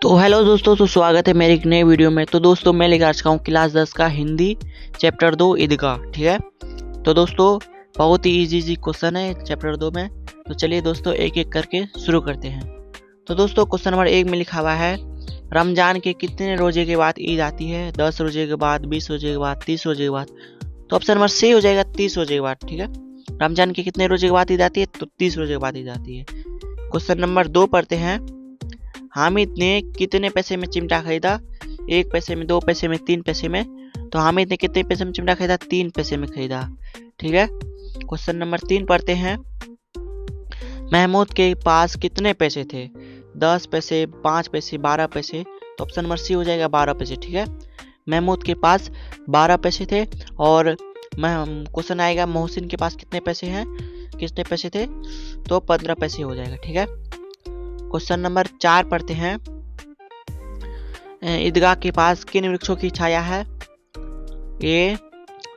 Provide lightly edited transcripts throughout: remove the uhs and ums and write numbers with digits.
तो हेलो दोस्तों, तो स्वागत है मेरी एक नई वीडियो में। तो दोस्तों मैं लेकर आ चुका हूँ क्लास 10 का हिंदी चैप्टर 2 ईदगाह। ठीक है, तो दोस्तों बहुत ही इजी क्वेश्चन है चैप्टर 2 में। तो चलिए दोस्तों एक एक करके शुरू करते हैं। तो दोस्तों क्वेश्चन नंबर 1 में लिखा हुआ है, रमजान के कितने रोजे के बाद ईद आती है? 10 रोजे के बाद, 20 रोजे के बाद, 30 रोजे के बाद। तो ऑप्शन नंबर सी हो जाएगा 30 रोजे के बाद। ठीक है, रमजान के कितने रोजे के बाद ईद आती है? तो 30 रोजे के बाद ईद आती है। क्वेश्चन नंबर 2 पढ़ते हैं, हामिद ने कितने पैसे में चिमटा खरीदा? 1 पैसे में, 2 पैसे में, 3 पैसे में। तो हामिद ने कितने पैसे में चिमटा खरीदा? 3 पैसे में खरीदा। ठीक है, क्वेश्चन नंबर 3 पढ़ते हैं, महमूद के पास कितने पैसे थे? 10 पैसे, 5 पैसे, 12 पैसे। तो ऑप्शन नंबर सी हो जाएगा 12 पैसे। ठीक है, महमूद के पास 12 पैसे थे। और क्वेश्चन आएगा मोहसिन के पास कितने पैसे हैं, कितने पैसे थे? तो 15 पैसे हो जाएगा। ठीक है, क्वेश्चन नंबर 4 पढ़ते हैं, ईदगाह के पास किन वृक्षों की छाया है? ए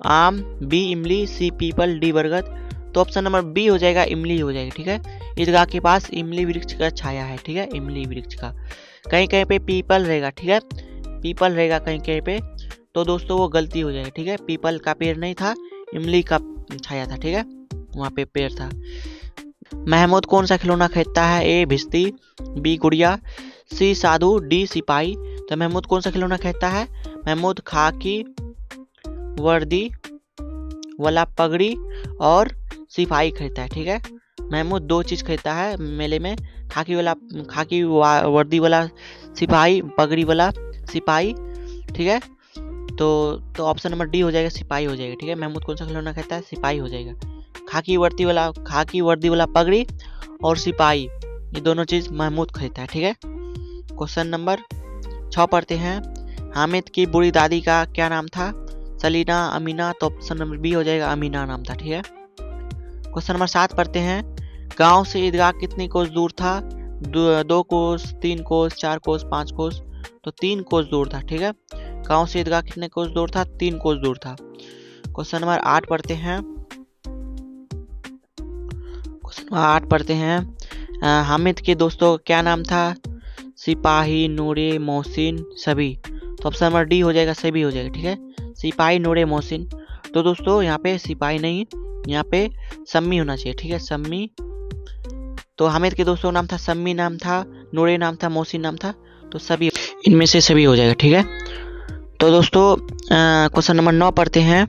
आम, बी इमली, सी पीपल, डी बरगद। तो ऑप्शन नंबर बी हो जाएगा, इमली हो जाएगा। ठीक है, ईदगाह के पास इमली वृक्ष का छाया है। ठीक है, इमली वृक्ष का। कहीं कहीं पे पीपल रहेगा। ठीक है, पीपल रहेगा कहीं कहीं पे, तो दोस्तों वो गलती हो जाएगी। ठीक है, पीपल का पेड़ नहीं था, इमली का छाया था। ठीक है, वहाँ पे पेड़ था। महमूद कौन सा खिलौना खरीदता है? ए भिश्ती, बी गुड़िया, सी साधु, डी सिपाही। तो महमूद कौन सा खिलौना खरीदता है? महमूद खाकी वर्दी वाला पगड़ी और सिपाही खरीदता है। ठीक है, महमूद 2 चीज खरीदता है मेले में, खाकी वर्दी वाला सिपाही, पगड़ी वाला सिपाही। ठीक है, तो ऑप्शन नंबर डी हो जाएगा, सिपाही हो जाएगा। ठीक है, महमूद कौन सा खिलौना खरीदता है? सिपाही हो जाएगा। खाकी वर्दी वाला पगड़ी और सिपाही, ये दोनों चीज महमूद खरीदता है। ठीक है, क्वेश्चन नंबर 6 पढ़ते हैं, हामिद की बूढ़ी दादी का क्या नाम था? सलीना, अमीना। तो ऑप्शन नंबर बी हो जाएगा, अमीना नाम था। ठीक है, क्वेश्चन नंबर 7 पढ़ते हैं, गांव से ईदगाह कितनी कोस दूर था? 2 कोस, 3 कोस, 4 कोस, 5 कोस। तो 3 कोस दूर था। ठीक है, गांव से ईदगाह कितने कोस दूर था? 3 कोस दूर था। क्वेश्चन नंबर 8 पढ़ते हैं, हामिद के दोस्तों क्या नाम था? सिपाही, नूरे, मोहसिन, सभी। तो ऑप्शन नंबर डी हो जाएगा, सभी हो जाएगा। ठीक है, सिपाही, नूरे, मोहसिन। तो दोस्तों यहाँ पे सिपाही नहीं, यहाँ पे सम्मी होना चाहिए। ठीक है, सम्मी। तो हामिद के दोस्तों का नाम था, सम्मी नाम था, नूरे नाम था, मोहसिन नाम था। तो सभी, इनमें से सभी हो जाएगा। ठीक है, तो दोस्तों क्वेश्चन नंबर 9 पढ़ते हैं,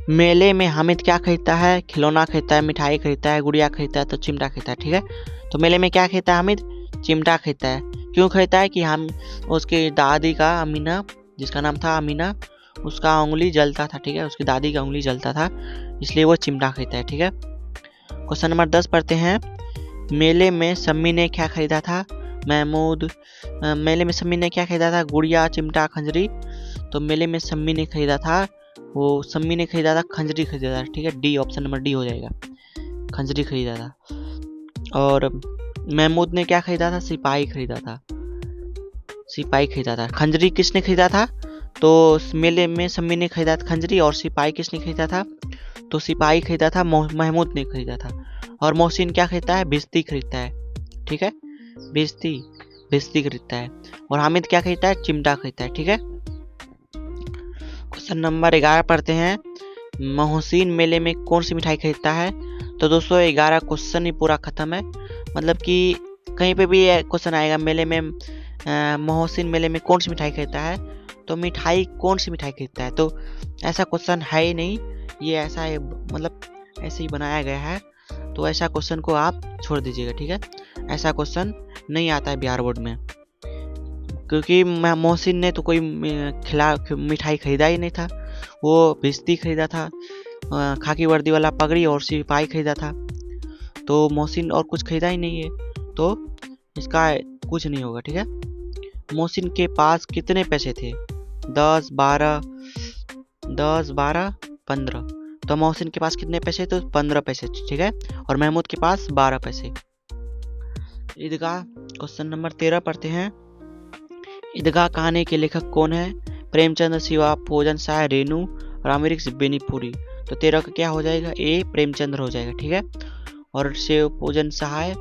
मेले में हामिद क्या खरीदता है? खिलौना खरीदता है, मिठाई खरीदता है, गुड़िया खरीदता है, तो चिमटा खरीदता है। ठीक है, तो मेले में क्या खरीदता है हामिद? चिमटा खरीदता है। क्यों खरीदता है? कि हम उसकी दादी का, अमीना, जिसका नाम था अमीना, उसका उंगली जलता था। ठीक है, उसकी दादी का उंगली जलता था, इसलिए वो चिमटा खरीदता है। ठीक है, क्वेश्चन नंबर 10 पढ़ते हैं, मेले में सम्मी ने क्या खरीदा था? मेले में सम्मी ने क्या खरीदा था? गुड़िया, चिमटा, खंजरी। तो मेले में सम्मी ने खरीदा था खंजरी खरीदा था। ठीक है, डी, ऑप्शन नंबर डी हो जाएगा, खंजरी खरीदा था। और महमूद ने क्या खरीदा था? सिपाही खरीदा था। खंजरी किसने खरीदा था? तो मेले में सम्मी ने खरीदा था खंजरी, और सिपाही किसने खरीदा था? तो सिपाही खरीदा था, महमूद ने खरीदा था। और मोहसिन क्या खरीदता है? भिश्ती खरीदता है। ठीक है, भिश्ती खरीदता है। और हामिद क्या खरीदता है? चिमटा खरीदता है। ठीक है, क्वेश्चन नंबर 11 पढ़ते हैं, मोहसिन मेले में कौन सी मिठाई खरीदता है? तो दोस्तों 11 क्वेश्चन ही पूरा खत्म है, मतलब कि कहीं पे भी क्वेश्चन आएगा मेले में, मोहसिन मेले में कौन सी मिठाई खरीदता है, तो कौन सी मिठाई खरीदता है? तो ऐसा क्वेश्चन है ही नहीं, ये ऐसा है, मतलब ऐसे ही बनाया गया है। तो ऐसा क्वेश्चन को आप छोड़ दीजिएगा। ठीक है, ऐसा क्वेश्चन नहीं आता है बिहार बोर्ड में, क्योंकि मोहसिन ने तो कोई मिठाई खरीदा ही नहीं था, वो भिश्ती खरीदा था, खाकी वर्दी वाला पगड़ी और सिपाही खरीदा था। तो मोहसिन और कुछ खरीदा ही नहीं है, तो इसका कुछ नहीं होगा। ठीक है, मोहसिन के पास कितने पैसे थे? 10, 12, 15। तो मोहसिन के पास कितने पैसे? तो 15 पैसे। ठीक है, और महमूद के पास 12 पैसे। ईदगाह क्वेश्चन नंबर 13 पढ़ते हैं, ईदगाह कहानी के लेखक कौन है? प्रेमचंद, शिवा, भोजन शाह, रेणु, रामवृक्ष, बेनीपुरी। तो 13 का क्या हो जाएगा? ए प्रेमचंद्र हो जाएगा। ठीक है, और शिव, भोजन सहाय,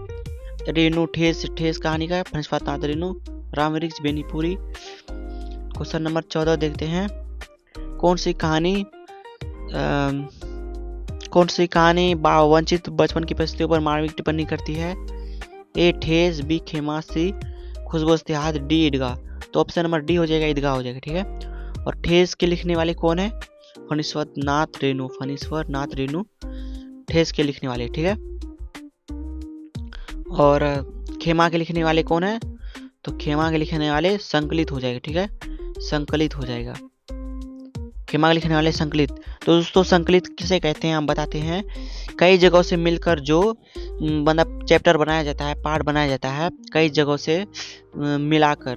रेणु ठेस कहानी का, फंसफातात रेणु, राम वृक्ष बेनीपुरी। क्वेश्चन नंबर 14 देखते हैं। कौन सी कहानी वंचित बचपन की परिस्थितियों पर मार्मिक टिप्पणी करती है? ए ठेस, बी खेमा, सी खुशबू इस्तेहाद, डी ईदगाह। तो ऑप्शन नंबर डी हो जाएगा, ईदगाह हो जाएगा, ठीक है। और ठेस के लिखने वाले कौन है? फणीश्वर नाथ रेणु ठेस के लिखने वाले, ठीक है। और खेमा के लिखने वाले कौन है? तो खेमा के लिखने वाले संकलित हो जाएगा, ठीक है, संकलित हो जाएगा। खेमा के लिखने वाले संकलित। तो दोस्तों संकलित किसे कहते हैं हम बताते हैं। कई जगहों से मिलकर जो मतलब चैप्टर बनाया जाता है, पार्ट बनाया जाता है, कई जगहों से मिलाकर,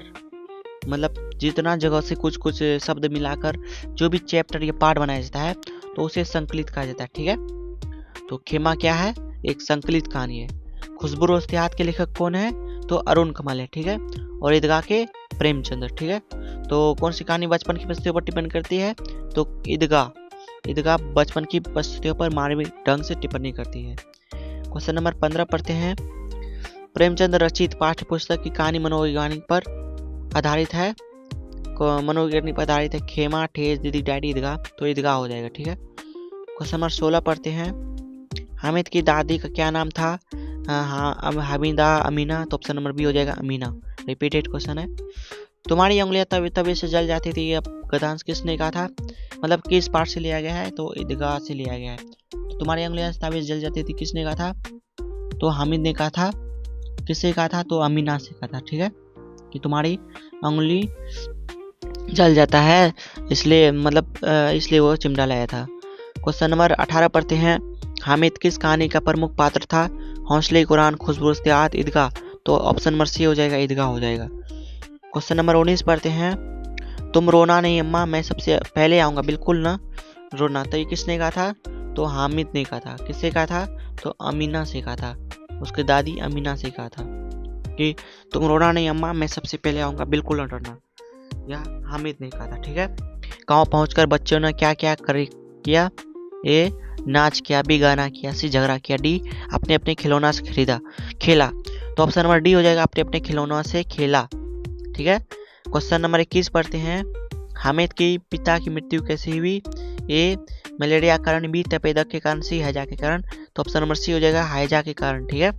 मतलब जितना जगह से कुछ कुछ शब्द मिलाकर जो भी चैप्टर या पार्ट बनाया जाता है तो उसे संकलित कहा जाता है, ठीक है। तो खेमा क्या है? एक संकलित कहानी है। खुशबू इस्तेहाद के लेखक कौन है? तो अरुण कमल है, ठीक है। और ईदगाह के प्रेमचंद्र, ठीक है। तो कौन सी कहानी बचपन की परिस्थितियों पर टिप्पणी करती है? तो ईदगाह बचपन की परिस्थितियों पर मानवीय ढंग से टिप्पणी करती है। क्वेश्चन नंबर 15 पढ़ते हैं। प्रेमचंद रचित पाठ्य पुस्तक की कहानी मनोवैज्ञानिक पर आधारित है। मनोवैज्ञानिक पर आधारित है। खेमा, ठेस, दीदी, डैडी, ईदगाह। तो ईदगाह हो जाएगा, ठीक है। क्वेश्चन नंबर 16 पढ़ते हैं। हामिद की दादी का क्या नाम था? हमीदा, अमीना। तो ऑप्शन नंबर बी हो जाएगा, अमीना। रिपीटेड क्वेश्चन है। तुम्हारी उंगलियां तवे से जल जाती थी, अब गद्यांश किसने कहा था? मतलब किस पार्ट से लिया गया है? तो ईदगाह से लिया गया है। तो तुम्हारी उंगलियां तवे से जल जाती थी किसने कहा था? तो हामिद ने कहा था। किससे कहा था? तो अमीना से कहा था, ठीक है, कि तुम्हारी उंगली जल जाता है, इसलिए वो चिमटा लाया था। क्वेश्चन नंबर 18 पढ़ते हैं। हामिद किस कहानी का प्रमुख पात्र था? हौसले कुरान, खुशबू इस्तेहाद, ईदगाह। तो ऑप्शन नंबर सी हो जाएगा, ईदगाह हो जाएगा। क्वेश्चन नंबर 19 पढ़ते हैं। तुम रोना नहीं अम्मा, मैं सबसे पहले आऊँगा, बिल्कुल ना रोना। तो ये किसने कहा था? तो हामिद ने कहा था। किससे कहा था? तो अमीना से कहा था। उसकी दादी अमीना से कहा था कि तुम रोना नहीं अम्मा, मैं सबसे पहले आऊँगा, बिल्कुल ना डरना। यह हामिद ने कहा था, ठीक है। गाँव पहुँचकर बच्चों ने क्या क्या किया? ए नाच किया, बी गाना किया, सी झगड़ा किया, डी अपने अपने खिलौना से खेला। तो ऑप्शन नंबर डी हो जाएगा, अपने अपने खिलौनों से खेला, ठीक है। क्वेश्चन नंबर 21 पढ़ते हैं। हामिद के पिता की मृत्यु कैसे हुई? ए मलेरिया के कारण, बी तपेदक के कारण, सी हैजा के कारण। तो ऑप्शन नंबर सी हो जाएगा, हैजा के कारण, ठीक है।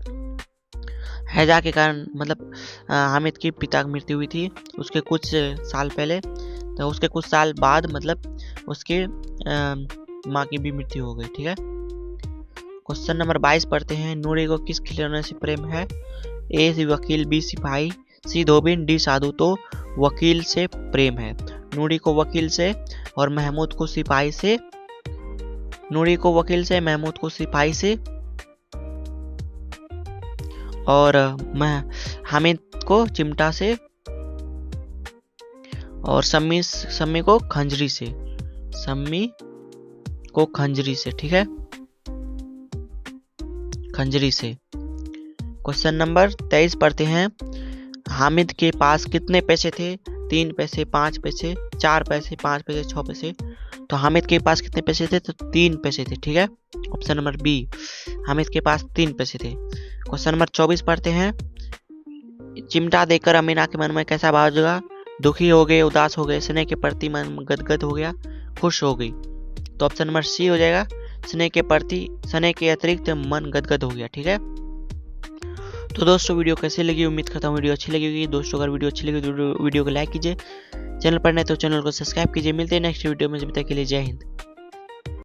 हैजा के कारण मतलब हामिद के पिता की मृत्यु हुई थी उसके कुछ साल पहले। तो उसके कुछ साल बाद मतलब उसके माँ की भी मृत्यु हो गई, ठीक है। क्वेश्चन नंबर 22 पढ़ते हैं। नूरी को किस खिलौने से प्रेम है? ए वकील, बी सिपाही, सी धोबिन, डी साधु। तो वकील से प्रेम है। नूरी को वकील से और महमूद को सिपाही से। नूरी को वकील से, महमूद को सिपाही से और हामिद को चिमटा से और सम्मी को खंजरी से। सम्मी को खंजरी से, ठीक है, खंजरी से। क्वेश्चन नंबर 23 पढ़ते हैं। हामिद के पास कितने पैसे थे? 3 पैसे, 5 पैसे, 4 पैसे, 5 पैसे, 6 पैसे। तो हामिद के पास कितने पैसे थे? तो 3 पैसे थे, ठीक है। ऑप्शन नंबर बी, हामिद के पास 3 पैसे थे। क्वेश्चन नंबर 24 पढ़ते हैं। चिमटा देकर अमीना के मन में कैसा भाव जगा? दुखी हो गए, उदास हो गए, स्नेह के प्रति मन गदगद हो गया, खुश हो गई। तो ऑप्शन नंबर सी हो जाएगा, स्नेह के अतिरिक्त मन गदगद हो गया, ठीक है। तो दोस्तों वीडियो कैसे लगी? उम्मीद करता हूँ वीडियो अच्छी लगी होगी। दोस्तों अगर वीडियो अच्छी लगी तो वीडियो को लाइक कीजिए, चैनल पर नए तो चैनल को सब्सक्राइब कीजिए। मिलते हैं नेक्स्ट वीडियो में, जब तक के लिए जय हिंद।